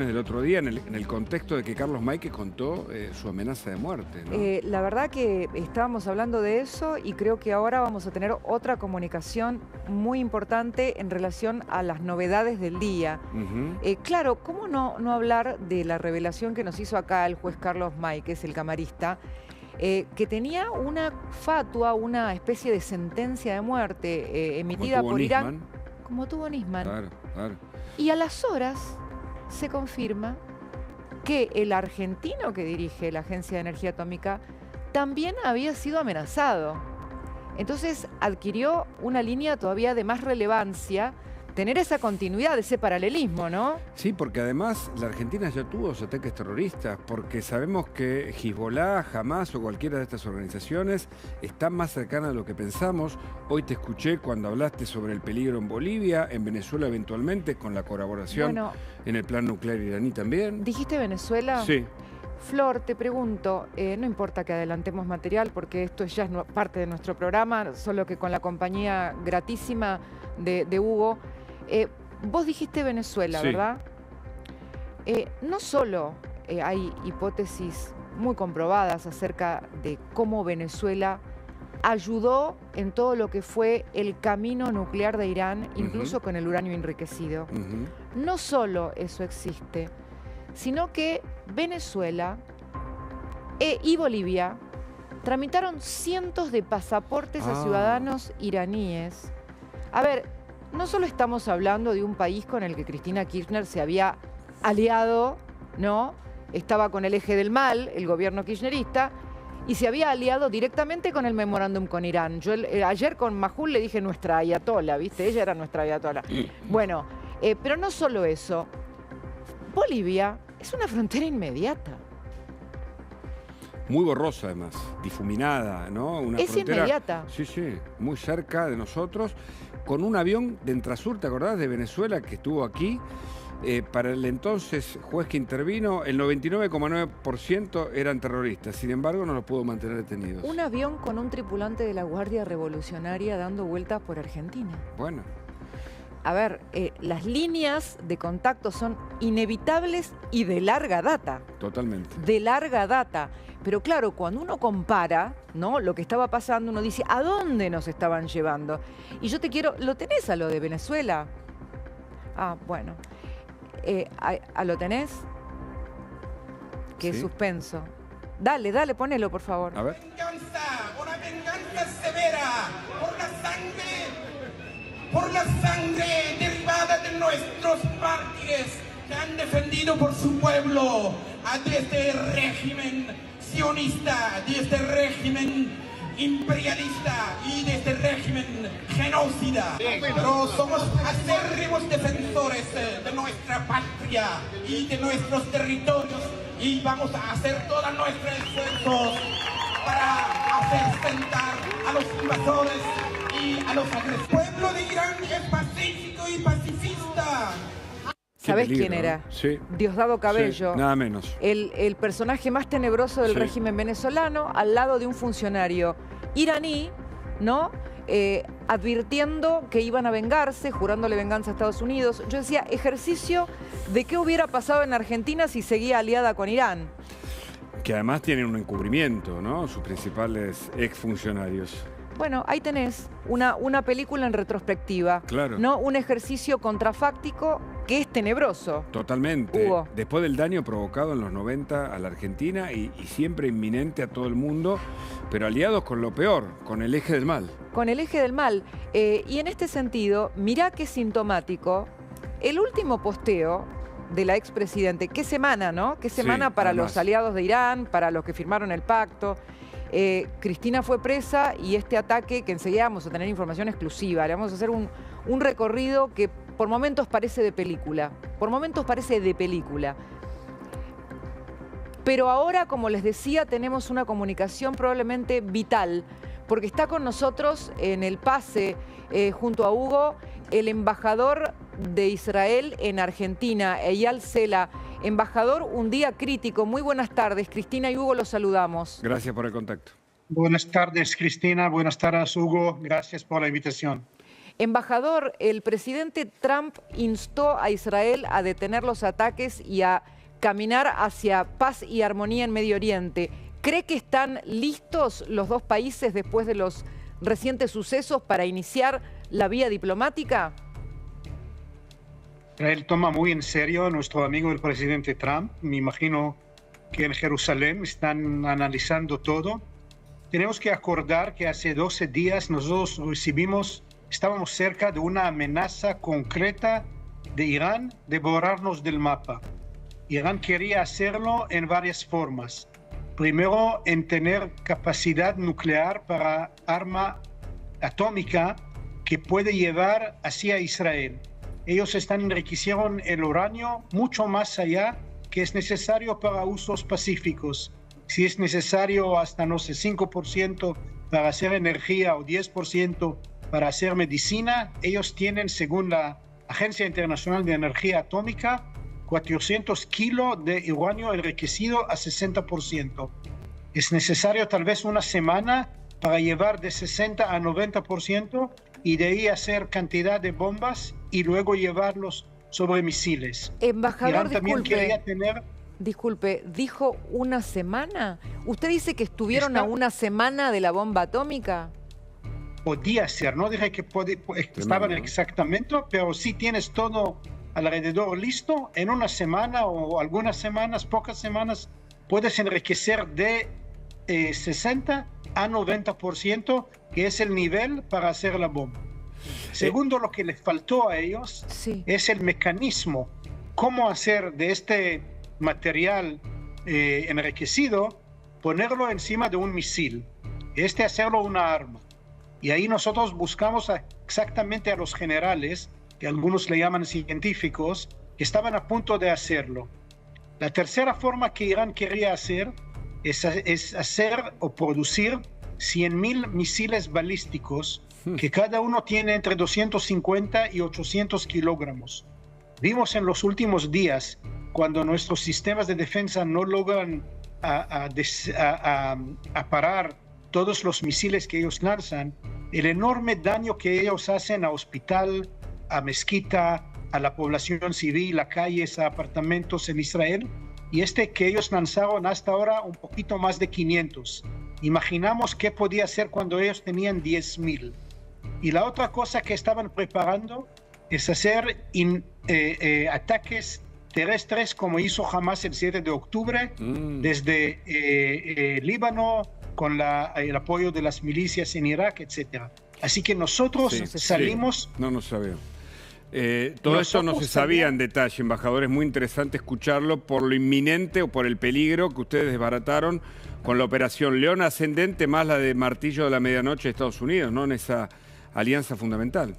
El otro día en el contexto de que Carlos Maíque contó su amenaza de muerte, ¿no? La verdad que estábamos hablando de eso y creo que ahora vamos a tener otra comunicación muy importante en relación a las novedades del día. Claro, ¿cómo no hablar de la revelación que nos hizo acá el juez Carlos Maíquez, el camarista, que tenía una fatua, una especie de sentencia de muerte emitida por Irán, como tuvo Nisman. Claro, claro. Y a las horas se confirma que el argentino que dirige la Agencia de Energía Atómica también había sido amenazado. Entonces adquirió una línea todavía de más relevancia tener esa continuidad, ese paralelismo, ¿no? Sí, porque además la Argentina ya tuvo los ataques terroristas, porque sabemos que Hezbollah, Hamas o cualquiera de estas organizaciones está más cercana de lo que pensamos. Hoy te escuché cuando hablaste sobre el peligro en Bolivia, en Venezuela eventualmente, con la colaboración en el plan nuclear iraní también. ¿Dijiste Venezuela? Sí. Flor, te pregunto, no importa que adelantemos material porque esto ya es parte de nuestro programa, solo que con la compañía gratísima de Hugo. Vos dijiste Venezuela, sí, ¿verdad? No solo hay hipótesis muy comprobadas acerca de cómo Venezuela ayudó en todo lo que fue el camino nuclear de Irán, incluso con el uranio enriquecido. No solo eso existe, sino que Venezuela y Bolivia tramitaron cientos de pasaportes a ciudadanos iraníes. A ver, no solo estamos hablando de un país con el que Cristina Kirchner se había aliado, ¿no? Estaba con el eje del mal, el gobierno kirchnerista, y se había aliado directamente con el memorándum con Irán. Yo ayer con Majul le dije nuestra ayatola, ¿viste? Ella era nuestra ayatola. Bueno, pero no solo eso. Bolivia es una frontera inmediata. Muy borrosa además, difuminada, ¿no? Una es frontera, inmediata. Sí, sí, muy cerca de nosotros, con un avión de Entrasur, ¿te acordás? De Venezuela, que estuvo aquí. Para el entonces juez que intervino, el 99,9% eran terroristas, sin embargo no los pudo mantener detenidos. Un avión con un tripulante de la Guardia Revolucionaria dando vueltas por Argentina. Bueno. A ver, las líneas de contacto son inevitables y de larga data. Totalmente. De larga data. Pero claro, cuando uno compara, ¿no?, lo que estaba pasando, uno dice, ¿a dónde nos estaban llevando? Y yo te quiero, ¿lo tenés a lo de Venezuela? Ah, bueno. ¿Lo tenés? Qué suspenso. Dale, dale, ponelo, por favor. A ver. Una venganza severa por la sangre derivada de nuestros mártires que han defendido por su pueblo de este régimen sionista, de este régimen imperialista y de este régimen genocida. Pero somos acérrimos defensores de nuestra patria y de nuestros territorios y vamos a hacer todos nuestros esfuerzos para hacer sentar a los invasores y a los agresores. El pueblo de Irán es pacífico y pacifista. ¿Sabés quién era? Sí. Diosdado Cabello. Sí, nada menos. El personaje más tenebroso del régimen venezolano, al lado de un funcionario iraní, ¿no? Advirtiendo que iban a vengarse, jurándole venganza a Estados Unidos. Yo decía, ejercicio de qué hubiera pasado en Argentina si seguía aliada con Irán. Que además tienen un encubrimiento, ¿no? Sus principales exfuncionarios. Bueno, ahí tenés una película en retrospectiva. Claro. ¿No? Un ejercicio contrafáctico que es tenebroso. Totalmente. Hugo. Después del daño provocado en los 90 a la Argentina y siempre inminente a todo el mundo, pero aliados con lo peor, con el eje del mal. Con el eje del mal. Y en este sentido, mirá qué sintomático el último posteo de la expresidente. Qué semana, ¿no? Qué semana para los aliados de Irán, para los que firmaron el pacto. Cristina fue presa y este ataque, que enseguida vamos a tener información exclusiva, le vamos a hacer un recorrido que por momentos parece de película, Pero ahora, como les decía, tenemos una comunicación probablemente vital, porque está con nosotros en el pase, junto a Hugo, el embajador de Israel en Argentina, Eyal Sela. Embajador, un día crítico. Muy buenas tardes. Cristina y Hugo los saludamos. Gracias por el contacto. Buenas tardes, Cristina. Buenas tardes, Hugo. Gracias por la invitación. Embajador, el presidente Trump instó a Israel a detener los ataques y a caminar hacia paz y armonía en Medio Oriente. ¿Cree que están listos los dos países después de los recientes sucesos para iniciar la vía diplomática? Israel toma muy en serio a nuestro amigo el presidente Trump. Me imagino que en Jerusalén están analizando todo. Tenemos que acordar que hace 12 días nosotros estábamos cerca de una amenaza concreta de Irán de borrarnos del mapa. Irán quería hacerlo en varias formas. Primero, en tener capacidad nuclear para arma atómica que puede llevar hacia Israel. Ellos enriquecieron el uranio mucho más allá que es necesario para usos pacíficos. Si es necesario hasta, no sé, 5% para hacer energía o 10% para hacer medicina, ellos tienen, según la Agencia Internacional de Energía Atómica, 400 kilos de uranio enriquecido a 60%. Es necesario tal vez una semana para llevar de 60 a 90% y de ahí hacer cantidad de bombas y luego llevarlos sobre misiles. Embajador, Irán también quería tener... Disculpe, ¿dijo una semana? ¿Usted dice que estuvieron a una semana de la bomba atómica? Podía ser, no dije que estaban exactamente, pero sí tienes todo alrededor listo. En una semana o algunas semanas, pocas semanas, puedes enriquecer de 60 a 90%, que es el nivel para hacer la bomba. Segundo, lo que les faltó a ellos es el mecanismo. Cómo hacer de este material enriquecido, ponerlo encima de un misil. Hacerlo una arma. Y ahí nosotros buscamos exactamente a los generales, que algunos le llaman científicos, que estaban a punto de hacerlo. La tercera forma que Irán quería hacer es hacer o producir 100.000 misiles balísticos, que cada uno tiene entre 250 y 800 kilogramos. Vimos en los últimos días, cuando nuestros sistemas de defensa no logran parar todos los misiles que ellos lanzan, el enorme daño que ellos hacen a hospital, a mezquita, a la población civil, a calles, a apartamentos en Israel, y que ellos lanzaron hasta ahora un poquito más de 500. Imaginamos qué podía ser cuando ellos tenían 10.000. Y la otra cosa que estaban preparando es hacer ataques terrestres como hizo Hamas el 7 de octubre desde Líbano, con el apoyo de las milicias en Irak, etc. Así que nosotros salimos... No nos sabía. Todo esto no se sabía en detalle, embajador. Es muy interesante escucharlo por lo inminente o por el peligro que ustedes desbarataron con la operación León Ascendente más la de Martillo de la Medianoche de Estados Unidos, ¿no? En esa alianza fundamental.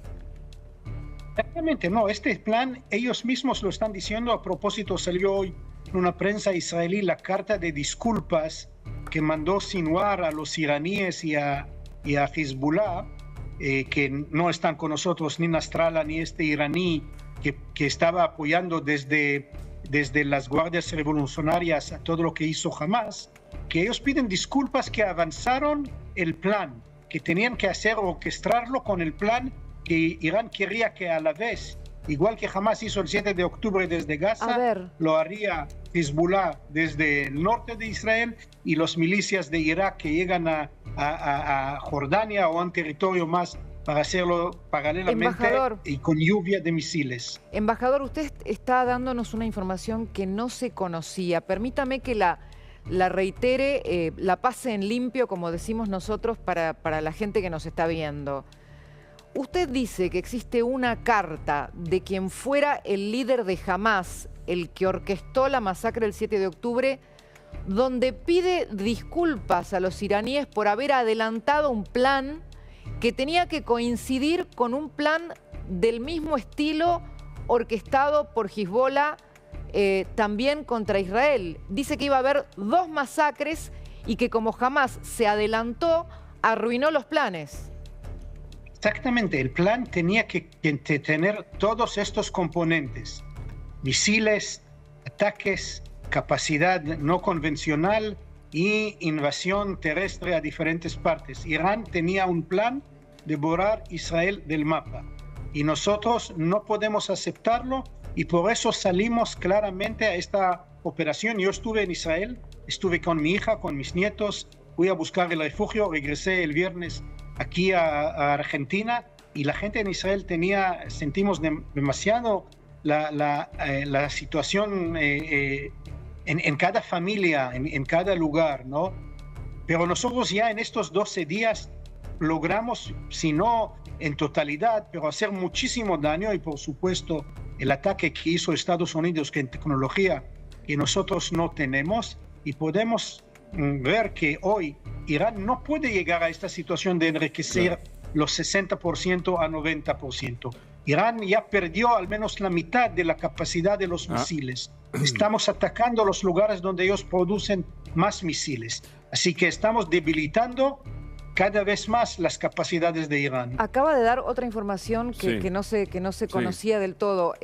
Exactamente, no. Este plan, ellos mismos lo están diciendo. A propósito, salió hoy en una prensa israelí la carta de disculpas que mandó Sinwar a los iraníes y a Hezbollah, que no están con nosotros, ni Nasrallah ni iraní que estaba apoyando desde las guardias revolucionarias a todo lo que hizo Hamas, que ellos piden disculpas que avanzaron el plan, que tenían que hacer orquestarlo con el plan que Irán quería que a la vez, igual que Hamas hizo el 7 de octubre desde Gaza, lo haría Hezbollah desde el norte de Israel y los milicias de Irak que llegan a Jordania o a un territorio más para hacerlo paralelamente y con lluvia de misiles. Embajador, usted está dándonos una información que no se conocía. Permítame que la reitere, la pase en limpio, como decimos nosotros, para la gente que nos está viendo. Usted dice que existe una carta de quien fuera el líder de Hamas, el que orquestó la masacre del 7 de octubre, donde pide disculpas a los iraníes por haber adelantado un plan que tenía que coincidir con un plan del mismo estilo orquestado por Hezbollah también contra Israel. Dice que iba a haber 2 masacres y que como Hamas se adelantó, arruinó los planes. Exactamente, el plan tenía que tener todos estos componentes: misiles, ataques, capacidad no convencional y invasión terrestre a diferentes partes. Irán tenía un plan de borrar Israel del mapa. Y nosotros no podemos aceptarlo y por eso salimos claramente a esta operación. Yo estuve en Israel, estuve con mi hija, con mis nietos, fui a buscar el refugio, regresé el viernes aquí a Argentina y la gente en Israel sentimos demasiado la situación en cada familia, en cada lugar, ¿no? Pero nosotros ya en estos 12 días logramos, si no en totalidad, pero hacer muchísimo daño y por supuesto el ataque que hizo Estados Unidos con tecnología que nosotros no tenemos y podemos ver que hoy Irán no puede llegar a esta situación de enriquecer los 60% a 90%. Irán ya perdió al menos la mitad de la capacidad de los misiles. Estamos atacando los lugares donde ellos producen más misiles. Así que estamos debilitando cada vez más las capacidades de Irán. Acaba de dar otra información que no se conocía del todo.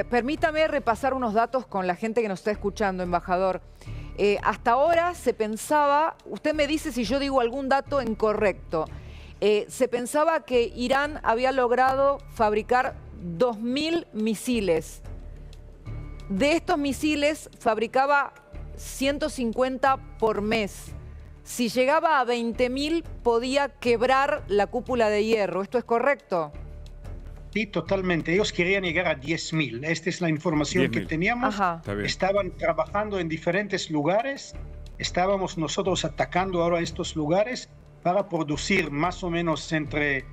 Permítame repasar unos datos con la gente que nos está escuchando, embajador. Hasta ahora se pensaba, usted me dice si yo digo algún dato incorrecto, se pensaba que Irán había logrado fabricar 2.000 misiles. De estos misiles fabricaba 150 por mes. Si llegaba a 20.000 podía quebrar la cúpula de hierro. ¿Esto es correcto? Sí, totalmente. Ellos querían llegar a 10.000. Esta es la información que teníamos. Estaban trabajando en diferentes lugares. Estábamos nosotros atacando ahora estos lugares para producir más o menos entre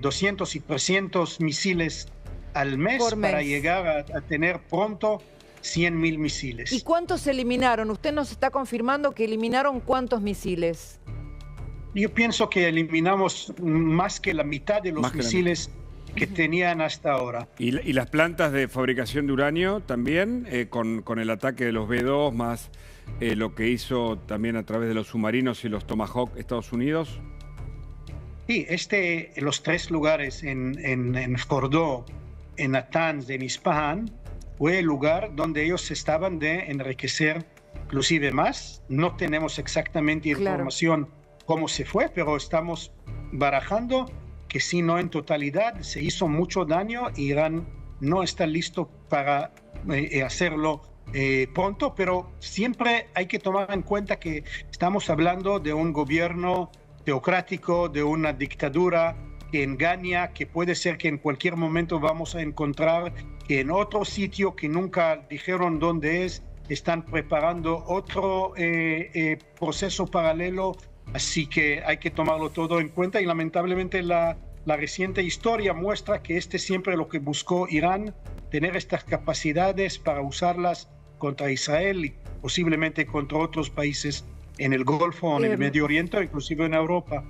200 y 300 misiles al mes para llegar a tener pronto 100.000 misiles. ¿Y cuántos eliminaron? Usted nos está confirmando que eliminaron ¿cuántos misiles? Yo pienso que eliminamos más que la mitad de los misiles que tenían hasta ahora. ¿Y las plantas de fabricación de uranio también, con el ataque de los B-2 más lo que hizo también a través de los submarinos y los Tomahawk Estados Unidos? Sí, los tres lugares en Fordow, en Natanz, en Isfahan, fue el lugar donde ellos estaban de enriquecer inclusive más. No tenemos exactamente información cómo se fue, pero estamos barajando que si no en totalidad se hizo mucho daño. Irán no está listo para hacerlo pronto, pero siempre hay que tomar en cuenta que estamos hablando de un gobierno teocrático, de una dictadura que engaña, que puede ser que en cualquier momento vamos a encontrar que en otro sitio que nunca dijeron dónde es, están preparando otro proceso paralelo. Así que hay que tomarlo todo en cuenta y lamentablemente la reciente historia muestra que siempre lo que buscó Irán, tener estas capacidades para usarlas contra Israel y posiblemente contra otros países en el Golfo, en el Medio Oriente o inclusive en Europa.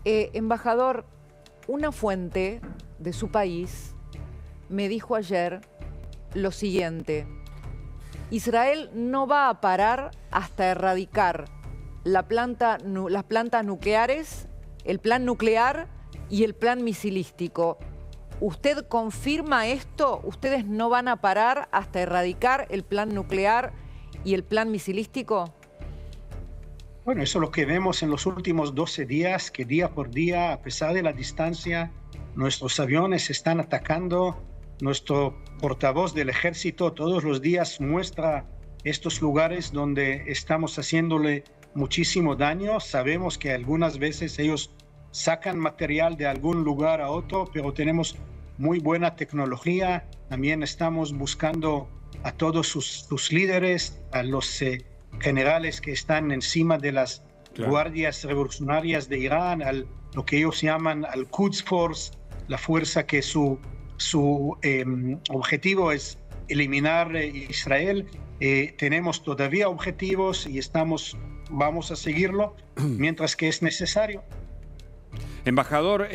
Embajador, una fuente de su país me dijo ayer lo siguiente: Israel no va a parar hasta erradicar las plantas nucleares, el plan nuclear y el plan misilístico. ¿Usted confirma esto? ¿Ustedes no van a parar hasta erradicar el plan nuclear y el plan misilístico? Bueno, eso es lo que vemos en los últimos 12 días, que día por día, a pesar de la distancia, nuestros aviones están atacando. Nuestro portavoz del ejército todos los días muestra estos lugares donde estamos haciéndole muchísimo daño. Sabemos que algunas veces ellos sacan material de algún lugar a otro, pero tenemos muy buena tecnología. También estamos buscando a todos sus líderes, a los generales que están encima de las guardias revolucionarias de Irán, lo que ellos llaman al Quds Force, la fuerza que su objetivo es eliminar Israel. Tenemos todavía objetivos y vamos a seguirlo mientras que es necesario. Embajador,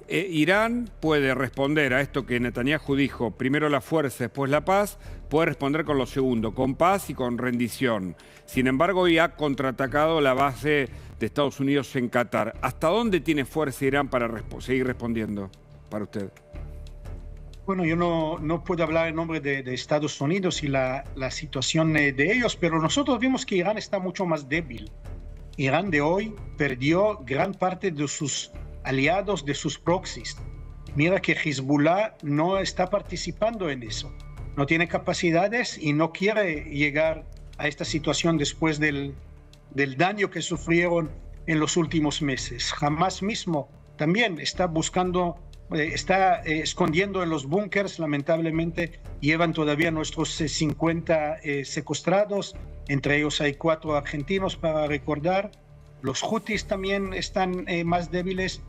Irán puede responder a esto que Netanyahu dijo, primero la fuerza, después la paz, puede responder con lo segundo, con paz y con rendición. Sin embargo, hoy ha contraatacado la base de Estados Unidos en Qatar. ¿Hasta dónde tiene fuerza Irán para seguir respondiendo para usted? Bueno, yo no puedo hablar en nombre de Estados Unidos y la situación de ellos, pero nosotros vimos que Irán está mucho más débil. Irán de hoy perdió gran parte de sus aliados, de sus proxies. Mira que Hezbollah no está participando en eso. No tiene capacidades y no quiere llegar a esta situación después del daño que sufrieron en los últimos meses. Hamas mismo también está buscando, está escondiendo en los búnkers, lamentablemente llevan todavía nuestros 50 secuestrados, entre ellos hay 4 argentinos para recordar. Los hutis también están más débiles.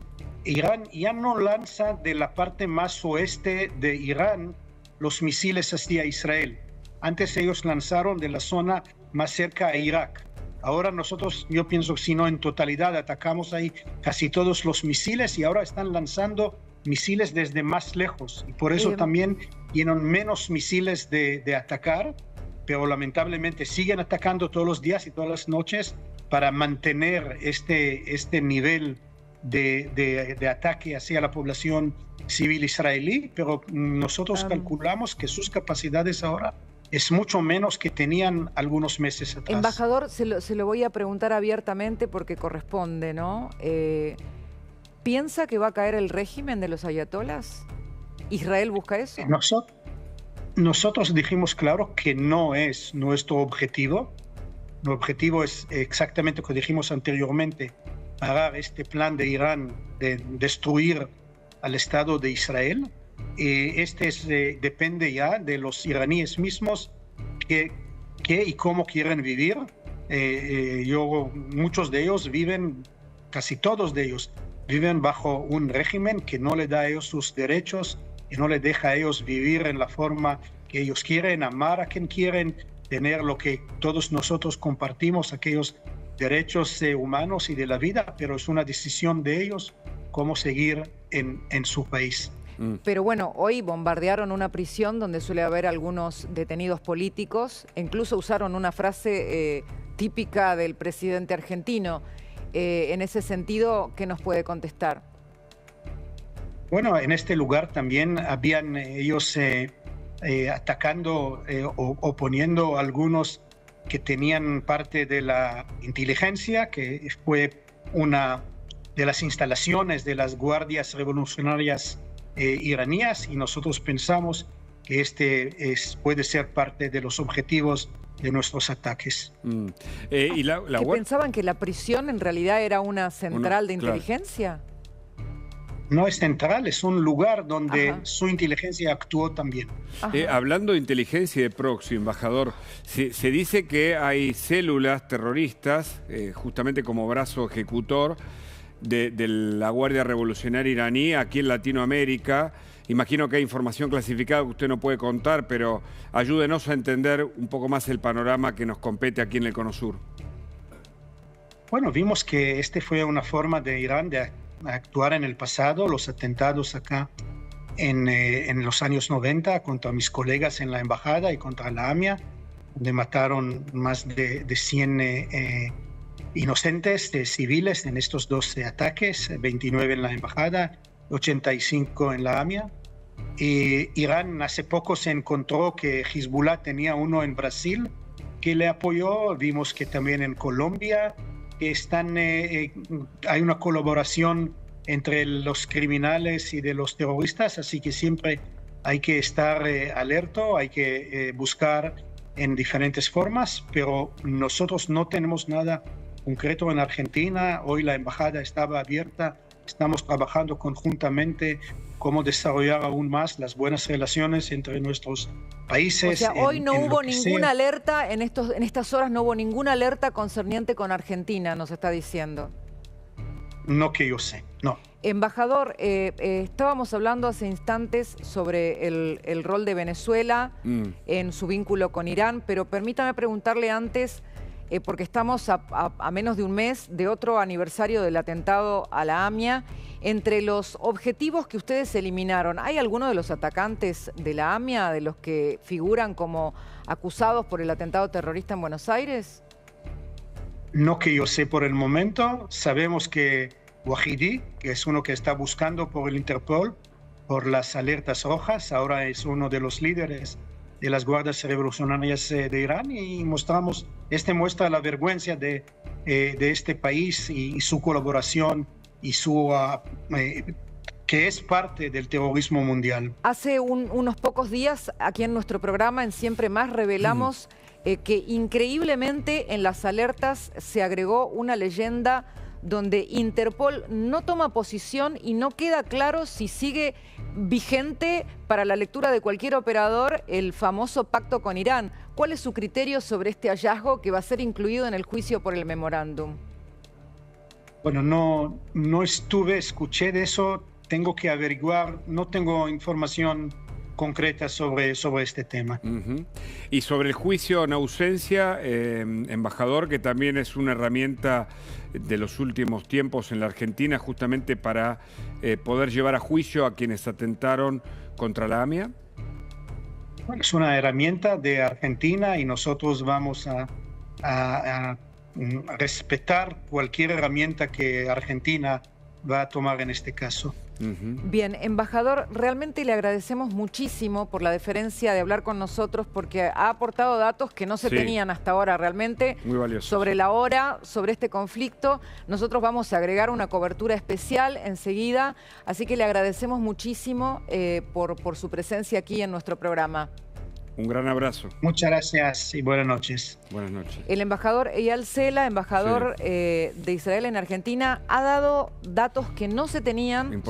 Irán ya no lanza de la parte más oeste de Irán los misiles hacia Israel. Antes ellos lanzaron de la zona más cerca a Irak. Ahora nosotros, yo pienso que si no en totalidad, atacamos ahí casi todos los misiles y ahora están lanzando misiles desde más lejos. Y por eso también tienen menos misiles de atacar, pero lamentablemente siguen atacando todos los días y todas las noches para mantener este nivel de ataque hacia la población civil israelí, pero nosotros calculamos que sus capacidades ahora es mucho menos que tenían algunos meses atrás. Embajador, se lo voy a preguntar abiertamente porque corresponde, ¿no? ¿Piensa que va a caer el régimen de los ayatolas? ¿Israel busca eso? Nosotros dijimos claro que no es nuestro objetivo. Nuestro objetivo es exactamente lo que dijimos anteriormente, parar este plan de Irán de destruir al Estado de Israel. Depende ya de los iraníes mismos qué y cómo quieren vivir. Muchos de ellos viven, casi todos de ellos, viven bajo un régimen que no le da a ellos sus derechos, que no les deja a ellos vivir en la forma que ellos quieren, amar a quien quieren, tener lo que todos nosotros compartimos, aquellos derechos humanos y de la vida, pero es una decisión de ellos cómo seguir en su país. Pero bueno, hoy bombardearon una prisión donde suele haber algunos detenidos políticos, incluso usaron una frase típica del presidente argentino. En ese sentido, ¿qué nos puede contestar? Bueno, en este lugar también habían ellos atacando o poniendo a algunos que tenían parte de la inteligencia, que fue una de las instalaciones de las guardias revolucionarias iraníes, y nosotros pensamos que puede ser parte de los objetivos de nuestros ataques. ¿Pensaban que la prisión en realidad era una central de inteligencia? No es central, es un lugar donde su inteligencia actuó también. Hablando de inteligencia y de proxy, embajador, se dice que hay células terroristas, justamente como brazo ejecutor, de la Guardia Revolucionaria iraní aquí en Latinoamérica. Imagino que hay información clasificada que usted no puede contar, pero ayúdenos a entender un poco más el panorama que nos compete aquí en el Cono Sur. Bueno, vimos que fue una forma de Irán de actuar en el pasado, los atentados acá en los años 90 contra mis colegas en la embajada y contra la AMIA, donde mataron más de 100 inocentes civiles en estos 12 ataques, 29 en la embajada, 85 en la AMIA. Irán hace poco se encontró que Hezbollah tenía uno en Brasil que le apoyó. Vimos que también en Colombia hay una colaboración entre los criminales y de los terroristas, así que siempre hay que estar alerta, hay que buscar en diferentes formas, pero nosotros no tenemos nada concreto en Argentina. Hoy la embajada estaba abierta, estamos trabajando conjuntamente cómo desarrollar aún más las buenas relaciones entre nuestros países. O sea, hoy no hubo ninguna alerta, en estas horas no hubo ninguna alerta concerniente con Argentina, nos está diciendo. No que yo sé, no. Embajador, estábamos hablando hace instantes sobre el rol de Venezuela en su vínculo con Irán, pero permítame preguntarle antes, porque estamos a menos de un mes de otro aniversario del atentado a la AMIA. Entre los objetivos que ustedes eliminaron, ¿hay alguno de los atacantes de la AMIA, de los que figuran como acusados por el atentado terrorista en Buenos Aires? No que yo sé por el momento. Sabemos que Wahidi, que es uno que está buscando por el Interpol, por las alertas rojas, ahora es uno de los líderes de las guardias revolucionarias de Irán, y muestra la vergüenza de de este país y su colaboración y su que es parte del terrorismo mundial. Hace unos pocos días, aquí en nuestro programa, en Siempre Más, revelamos que increíblemente en las alertas se agregó una leyenda donde Interpol no toma posición y no queda claro si sigue vigente para la lectura de cualquier operador el famoso pacto con Irán. ¿Cuál es su criterio sobre este hallazgo que va a ser incluido en el juicio por el memorándum? Bueno, no escuché de eso, tengo que averiguar, no tengo información concreta sobre este tema. Y sobre el juicio en ausencia, embajador, que también es una herramienta de los últimos tiempos en la Argentina justamente para poder llevar a juicio a quienes atentaron contra la AMIA. Bueno, es una herramienta de Argentina y nosotros vamos a respetar cualquier herramienta que Argentina va a tomar en este caso. Bien, embajador, realmente le agradecemos muchísimo por la deferencia de hablar con nosotros porque ha aportado datos que no se tenían hasta ahora realmente. Muy valioso. Sobre la hora, sobre este conflicto. Nosotros vamos a agregar una cobertura especial enseguida, así que le agradecemos muchísimo por su presencia aquí en nuestro programa. Un gran abrazo. Muchas gracias y buenas noches. Buenas noches. El embajador Eyal Sela, embajador de Israel en Argentina, ha dado datos que no se tenían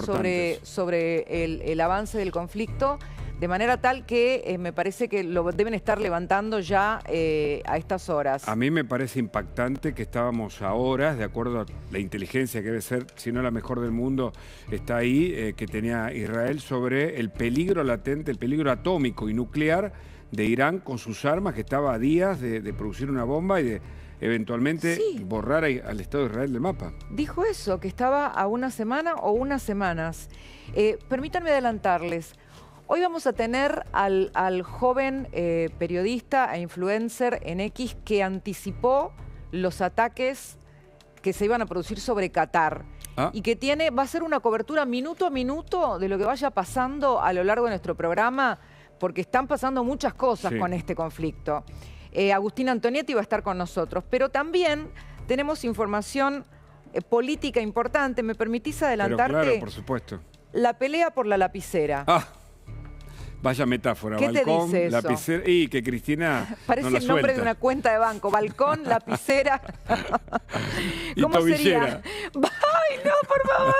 sobre el avance del conflicto, de manera tal que me parece que lo deben estar levantando ya a estas horas. A mí me parece impactante que estábamos a horas, de acuerdo a la inteligencia que debe ser, si no la mejor del mundo, está ahí, que tenía Israel sobre el peligro latente, el peligro atómico y nuclear de Irán con sus armas, que estaba a días de producir una bomba y de eventualmente borrar al Estado de Israel del mapa. Dijo eso, que estaba a una semana o unas semanas. Permítanme adelantarles. Hoy vamos a tener al joven periodista e influencer en X que anticipó los ataques que se iban a producir sobre Qatar. Y que va a hacer una cobertura minuto a minuto de lo que vaya pasando a lo largo de nuestro programa, porque están pasando muchas cosas con este conflicto. Agustín Antonietti va a estar con nosotros, pero también tenemos información política importante. ¿Me permitís adelantarte? Pero claro, por supuesto. La pelea por la lapicera. Vaya metáfora. ¿Qué balcón, te dice eso? lapicera. Y que Cristina parece no la el nombre suelta. de una cuenta de banco. Balcón, lapicera. Y ¿Cómo tobillera. sería? ¡Ay, no, por favor!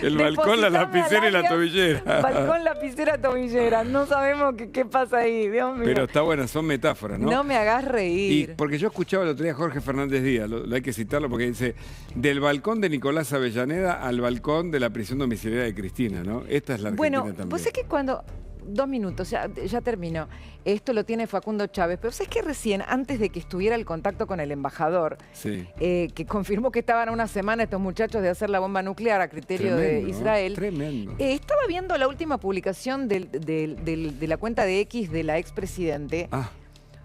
El balcón, la lapicera y la tobillera. Balcón, lapicera, tobillera. No sabemos qué pasa ahí, Dios mío. Pero está buena, son metáforas, ¿no? No me hagas reír. Y porque yo escuchaba el otro día a Jorge Fernández Díaz, lo hay que citarlo porque dice, del balcón de Nicolás Avellaneda al balcón de la prisión domiciliaria de Cristina, ¿no? Esta es la Argentina también. Vos sabés que cuando... 2 minutos, ya termino. Esto lo tiene Facundo Chávez, pero sabés que recién, antes de que estuviera el contacto con el embajador, que confirmó que estaban a una semana estos muchachos de hacer la bomba nuclear a criterio de Israel. Tremendo. Estaba viendo la última publicación de la cuenta de X de la expresidente,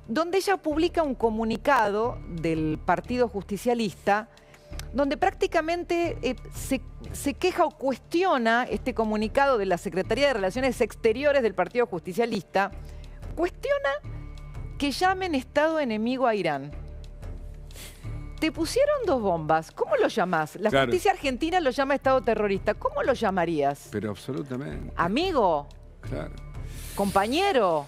donde ella publica un comunicado del Partido Justicialista, donde prácticamente se queja o cuestiona este comunicado de la Secretaría de Relaciones Exteriores del Partido Justicialista, cuestiona que llamen Estado enemigo a Irán. Te pusieron 2 bombas, ¿cómo lo llamás? La justicia argentina lo llama Estado terrorista, ¿cómo lo llamarías? Pero absolutamente. ¿Amigo? Claro. ¿Compañero?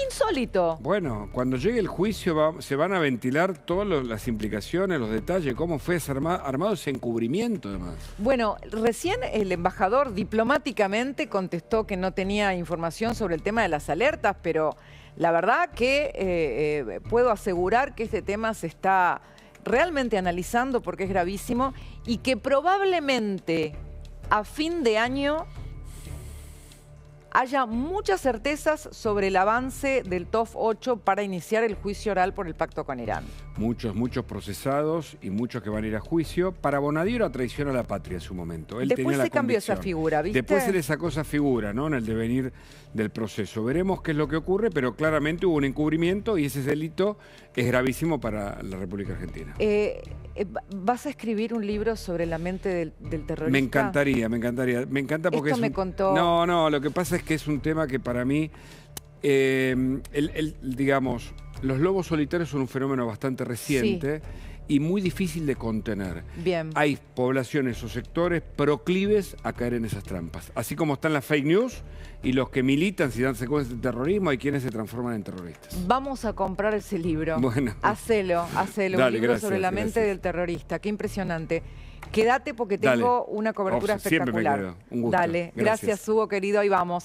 Insólito. Bueno, cuando llegue el juicio se van a ventilar todas las implicaciones, los detalles, cómo fue armado ese encubrimiento además. Bueno, recién el embajador diplomáticamente contestó que no tenía información sobre el tema de las alertas, pero la verdad que puedo asegurar que este tema se está realmente analizando porque es gravísimo y que probablemente a fin de año haya muchas certezas sobre el avance del TOF 8 para iniciar el juicio oral por el pacto con Irán. Muchos procesados y muchos que van a ir a juicio. Para Bonadío era traición a la patria en su momento. Él Después tenía la se cambió convicción. esa figura, ¿viste? Después él esa cosa figura, ¿no? En el devenir del proceso. Veremos qué es lo que ocurre, pero claramente hubo un encubrimiento y ese delito es gravísimo para la República Argentina. ¿Vas a escribir un libro sobre la mente del terrorista? Me encantaría. Me encanta porque Esto me contó. No, lo que pasa es que es un tema que para mí, digamos, Los lobos solitarios son un fenómeno bastante reciente y muy difícil de contener. Bien. Hay poblaciones o sectores proclives a caer en esas trampas. Así como están las fake news y los que militan si dan secuencias de terrorismo, hay quienes se transforman en terroristas. Vamos a comprar ese libro. Bueno. Hacelo. Dale, Un libro gracias, sobre la mente del terrorista. Qué impresionante. Quédate porque tengo una cobertura Siempre me espectacular. quedo. Un gusto. Dale. Gracias, Hugo, querido. Ahí vamos.